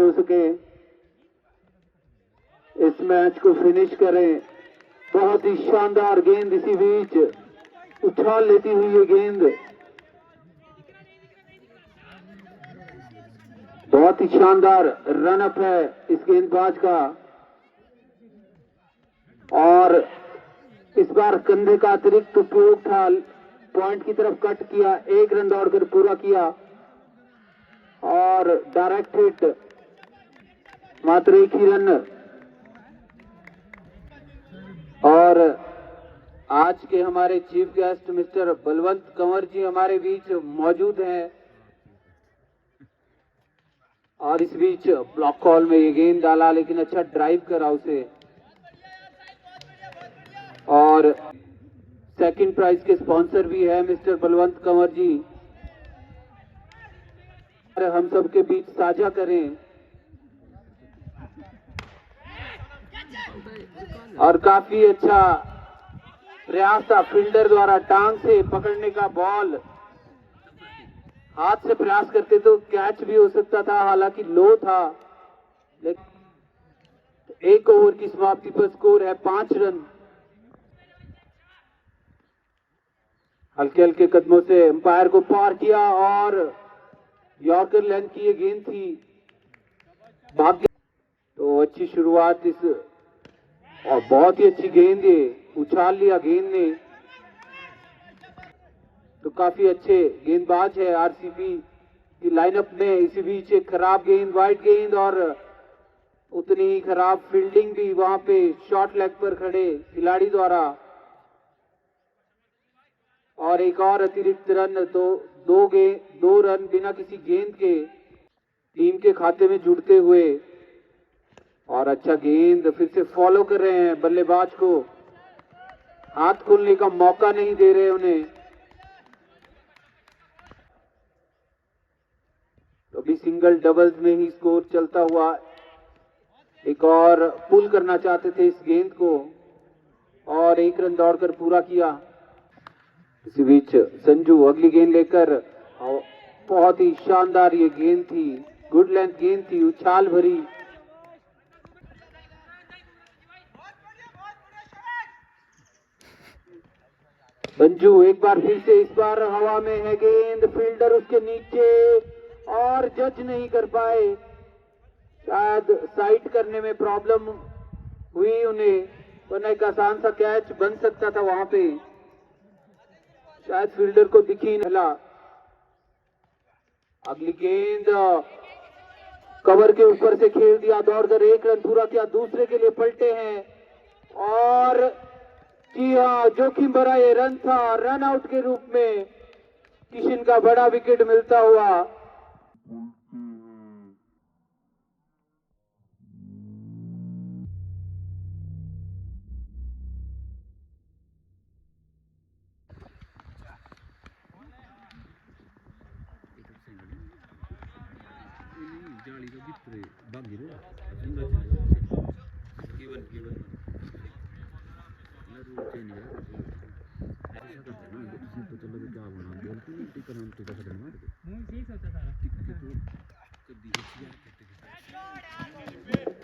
हो सके, इस मैच को फिनिश करें। बहुत ही शानदार गेंद, इसी बीच उछाल लेती हुई ये गेंद, बहुत ही शानदार रन अप है इस गेंदबाज का। और इस बार कंधे का अतिरिक्त उपयोग था, पॉइंट की तरफ कट किया, 1 रन दौड़कर पूरा किया और डायरेक्ट हिट, मात्र 1 ही रन। और आज के हमारे chief guest mister Balwant Kanwar ji हमारे बीच मौजूद हैं और इस बीच ब्लॉक कॉल में ये गेंद डाला, लेकिन अच्छा ड्राइव करा उसे। और सेकंड प्राइज के स्पॉन्सर भी है मिस्टर बलवंत कंवर जी, हम सबके बीच साझा करें। और काफी अच्छा प्रयास था फील्डर द्वारा, टांग से पकड़ने का बॉल, हाथ से प्रयास करते तो कैच भी हो सकता था, हालांकि लो था। लेकिन 1 ओवर की समाप्ति पर स्कोर है 5 रन। हल्के हल्के कदमों से अंपायर को पार किया और यॉर्कर लेंथ की ये गेंद थी, भाग्य। तो अच्छी शुरुआत इस, और बहुत ही अच्छी गेंद, ये उछाल लिया गेंद ने। तो काफी अच्छे गेंदबाज है आरसीबी की लाइनअप में। इसी बीच एक खराब गेंद, वाइड गेंद, और उतनी ही खराब फील्डिंग भी वहां पे शॉर्ट लेग पर खड़े खिलाड़ी द्वारा। और एक और अतिरिक्त रन, तो 2 रन बिना किसी गेंद के टीम के खाते में जुड़ते हुए। और अच्छा गेंद, फिर से फॉलो कर रहे हैं बल्लेबाज को, हाथ खोलने का मौका नहीं दे रहे उन्हें। तो अभी सिंगल डबल्स में ही स्कोर चलता हुआ, एक और पुल करना चाहते थे इस गेंद को और 1 रन दौड़कर पूरा किया। इसी बीच संजू अगली गेंद लेकर, बहुत ही शानदार ये गेंद थी, गुड लेंथ गेंद थी, उछाल भरी। संजू एक बार फिर से, इस बार हवा में है गेंद, फील्डर उसके नीचे और जज नहीं कर पाए, शायद साइड करने में प्रॉब्लम हुई उन्हें, वरना एक आसान सा कैच बन सकता था वहां पे, शायद फील्डर को दिखी नहीं। अगली गेंद कवर के ऊपर से खेल दिया, दौड़कर 1 रन पूरा किया, दूसरे के लिए पलटे हैं। और जी हाँ, जोखिम भरा ये रन था, रन आउट के रूप में किशन का बड़ा विकेट मिलता हुआ।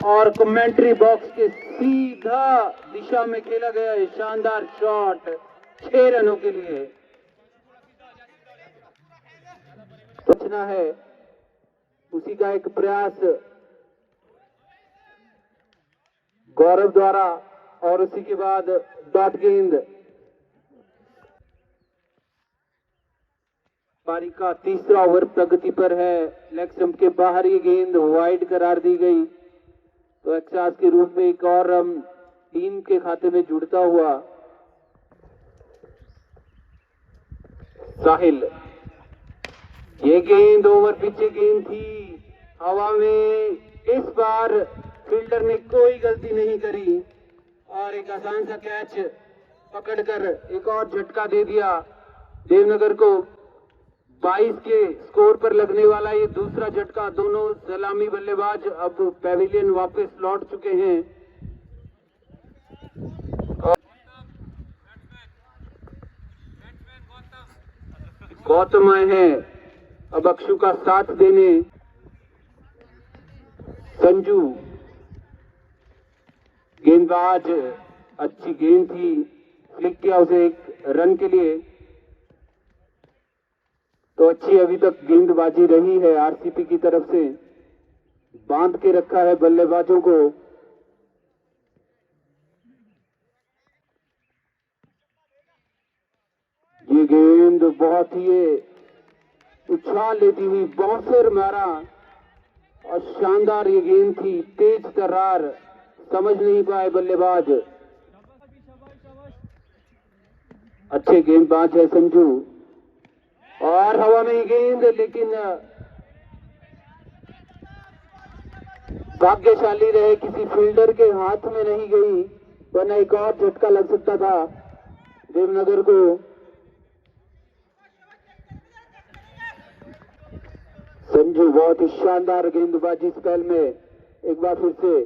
और कमेंट्री बॉक्स के सीधा दिशा में खेला गया है शानदार शॉट, 6 रनों के लिए। सोचना है उसी का एक प्रयास गौरव द्वारा, और उसी के बाद डॉट गेंद। पारी का तीसरा ओवर प्रगति पर है, लेग स्टंप के बाहर ये गेंद वाइड करार दी गई, तो एक्सास के रूप में एक और रन टीम के खाते में जुड़ता हुआ। साहिल, ये गेंद ओवर पिछे गेंद थी, हवा में, इस बार फील्डर ने कोई गलती नहीं करी और एक आसान सा कैच पकड़कर एक और झटका दे दिया देवनगर को। 22 के स्कोर पर लगने वाला ये दूसरा झटका। दोनों सलामी बल्लेबाज अब पैविलियन वापस लौट चुके हैं। गौतम आए हैं अब अक्षु का साथ देने। संजू गेंदबाज, अच्छी गेंद थी, फ्लिक किया उसे एक रन के लिए। तो अच्छी अभी तक गेंदबाजी रही है आरसीपी की तरफ से, बांध के रखा है बल्लेबाजों को। ये गेंद बहुत ही उछाल लेती हुई बाउंसर मारा और शानदार ये गेंद थी, तेज तर्रार, समझ नहीं पाए बल्लेबाज। अच्छे गेंदबाज है संजू, और हवा में गेंद, लेकिन भाग्यशाली रहे किसी फील्डर के हाथ में नहीं गई, वरना एक और झटका लग सकता था देवनगर को। संजू बहुत ही शानदार गेंदबाजी स्पेल में, एक बार फिर से,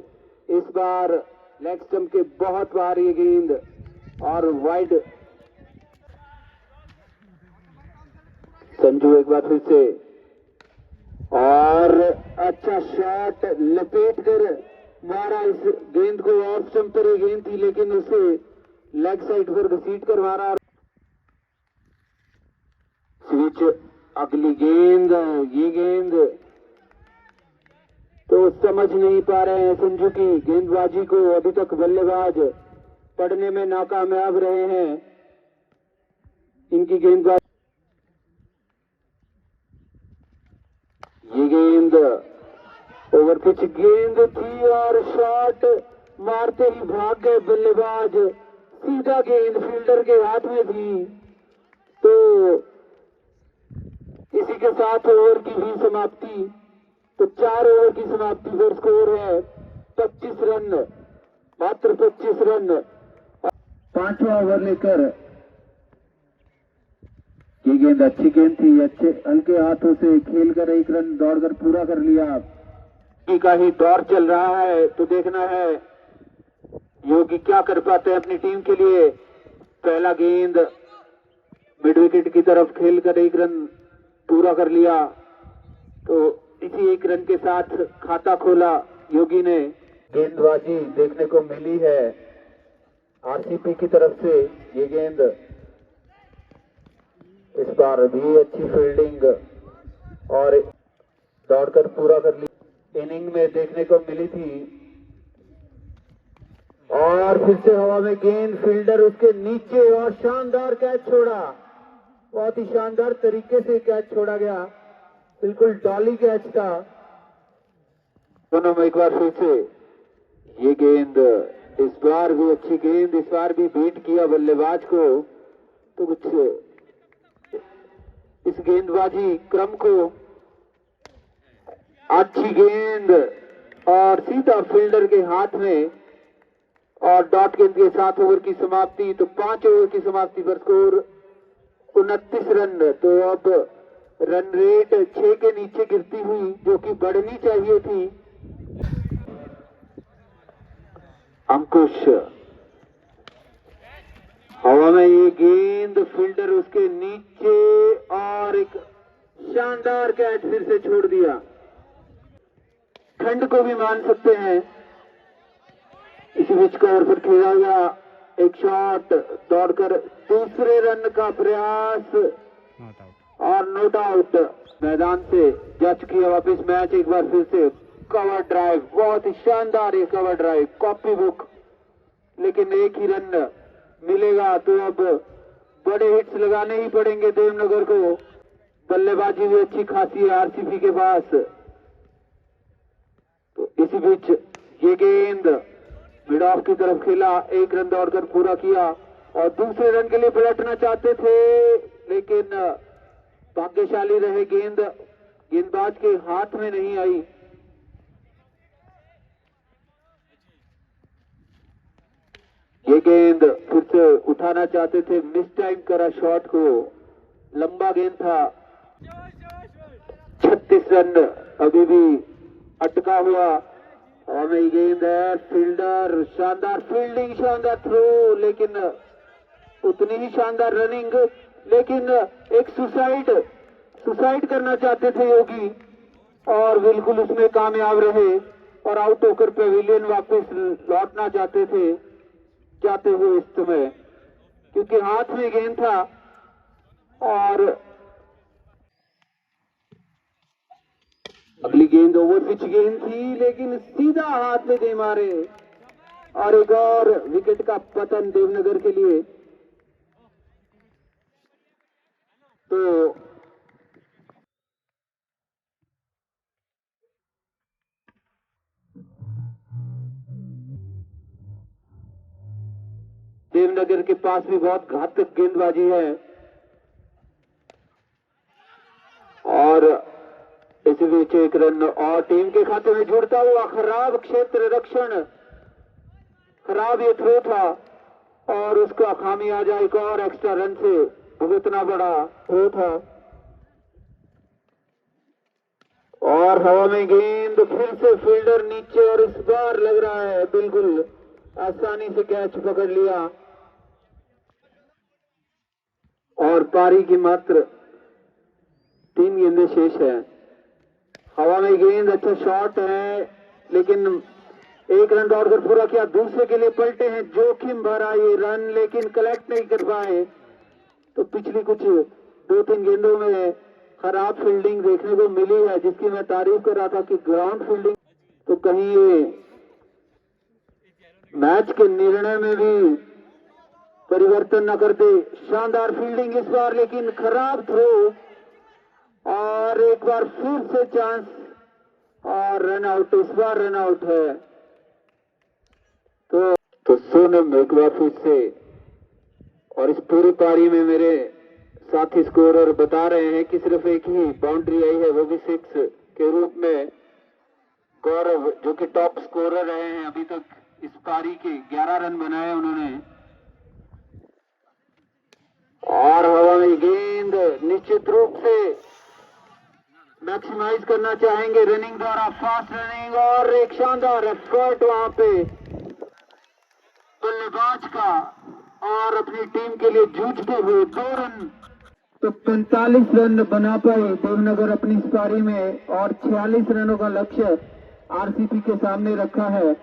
इस बार लेग स्टंप के बहुत बाहर ये गेंद और वाइड। संजू एक बार फिर से, और अच्छा शॉट, लपेट कर मारा इस गेंद को, ऑफ स्टंप पर ये गेंद थी लेकिन उसे लेग साइड पर घसीट कर मारा। स्विच, अगली गेंद, ये गेंद तो समझ नहीं पा रहे हैं संजू की गेंदबाजी को, अभी तक बल्लेबाज पढ़ने में नाकामयाब रहे हैं इनकी गेंदबाजी। ये गेंद ओवर पिच गेंद थी और शॉट मारते ही भाग गए बल्लेबाज, सीधा गेंद फील्डर के हाथ में थी। तो इसी के साथ ओवर की भी समाप्ति, तो 4 ओवर की समाप्ति पर स्कोर है 25 रन, मात्र 25 रन। 5वां ओवर लेकर ये गेंद अच्छी गेंद थी, अच्छे हल्के हाथों से खेलकर 1 रन दौड़कर पूरा कर लिया। का ही दौर चल रहा है, तो देखना है योगी क्या कर पाते हैं अपनी टीम के लिए। पहला गेंद मिड विकेट की तरफ खेलकर 1 रन पूरा कर लिया, तो इसी 1 रन के साथ खाता खोला योगी ने। गेंदबाजी देखने को मिली है आरसीपी की तरफ से, ये गेंद इस बार भी अच्छी फील्डिंग और दौड़कर पूरा कर ली, इनिंग में देखने को मिली थी। और फिर से हवा में गेंद, फील्डर उसके नीचे, और शानदार कैच छोड़ा, बहुत ही शानदार तरीके से कैच छोड़ा गया, बिल्कुल डॉली कैच था। दोनों में एक बार फिर से ये गेंद, इस बार भी अच्छी गेंद, इस बार भी बीट किया बल्लेबाज को। तो कुछ इस गेंदबाजी क्रम को, अच्छी गेंद और सीधा फील्डर के हाथ में, और डॉट गेंद के 7 ओवर की समाप्ति। तो 5 ओवर की समाप्ति पर स्कोर 29 रन। तो अब रन रेट 6 के नीचे गिरती हुई, जो कि बढ़नी चाहिए थी। अंकुश, हवा में ये गेंद, फील्डर उसके नीचे, और एक शानदार कैच फिर से छोड़ दिया। ठंड को भी मान सकते हैं। इसी बीच का ओवर पर खेला गया एक शॉट, दौड़कर दूसरे रन का प्रयास, और नोट आउट। मैदान से जा चुकी है वापिस मैच। एक बार फिर से कवर ड्राइव, बहुत ही शानदार ये कवर ड्राइव, कॉपी बुक, लेकिन 1 ही रन मिलेगा। तो अब बड़े हिट्स लगाने ही पड़ेंगे देवनगर को। बल्लेबाजी भी अच्छी खासी है आरसीपी के पास। तो इसी बीच ये गेंद मिड ऑफ की तरफ खेला, 1 रन दौड़कर पूरा किया, और दूसरे रन के लिए पलटना चाहते थे, लेकिन भाग्यशाली रहे, गेंदबाज के हाथ में नहीं आई। ये गेंद फिर से उठाना चाहते थे, मिस टाइम करा शॉट को, लंबा गेंद था। 36 रन अभी भी अटका हुआ, और नई गेंद है, फील्डर, शानदार फील्डिंग, शानदार थ्रो, लेकिन उतनी ही शानदार रनिंग, लेकिन एक सुसाइड करना चाहते थे योगी, और बिल्कुल उसमें कामयाब रहे। और आउट होकर पेविलियन वापस लौटना चाहते हुए इस समय, क्योंकि हाथ में गेंद था और अगली गेंद ओवर पिच गेंद थी, लेकिन सीधा हाथ में दे मारे और एक और विकेट का पतन देवनगर के लिए। तो देवनगर के पास भी बहुत घातक गेंदबाजी है और इस बीच एक रन और टीम के खाते में जुड़ता हुआ। खराब क्षेत्र रक्षण, खराब ये थ्रो था और उसका खामियाजा एक और एक्स्ट्रा रन से भुगतना बड़ा थ्रो था। और हवा में गेंद, फिर से फील्डर नीचे और इस बार लग रहा है बिल्कुल आसानी से कैच पकड़ लिया और पारी की मात्र 3 गेंदें शेष है। हवा में गेंद, अच्छा शॉट है, लेकिन एक रन दौड़कर पूरा किया। दूसरे के लिए पलटे हैं, जोखिम भरा ये रन, लेकिन कलेक्ट नहीं कर पाए। तो पिछली कुछ 2-3 गेंदों में खराब फील्डिंग देखने को मिली है, जिसकी मैं तारीफ कर रहा था कि ग्राउंड फील्डिंग, तो कहीं ये मैच के निर्णय में भी परिवर्तन न कर दे। शानदार फील्डिंग इस बार, लेकिन खराब थ्रो और एक बार फिर से चांस और रन आउट। इस बार रन आउट है। तो सोनम एक बार फिर से, और इस पूरी पारी में मेरे साथी स्कोरर बता रहे हैं कि सिर्फ एक ही बाउंड्री आई है, वो भी 6 के रूप में। गौरव जो कि टॉप स्कोरर रहे हैं अभी तक इस पारी के, 11 रन बनाए उन्होंने। और हवा में गेंद, निश्चित रूप से मैक्सिमाइज करना चाहेंगे रनिंग द्वारा, फास्ट रनिंग और एक शानदार एफर्ट वहां पे बल्लेबाज का और अपनी टीम के लिए जूझते हुए 2 रन। तो 45 रन बना पाए देवनगर अपनी इस पारी में और 46 रनों का लक्ष्य आरसीबी के सामने रखा है।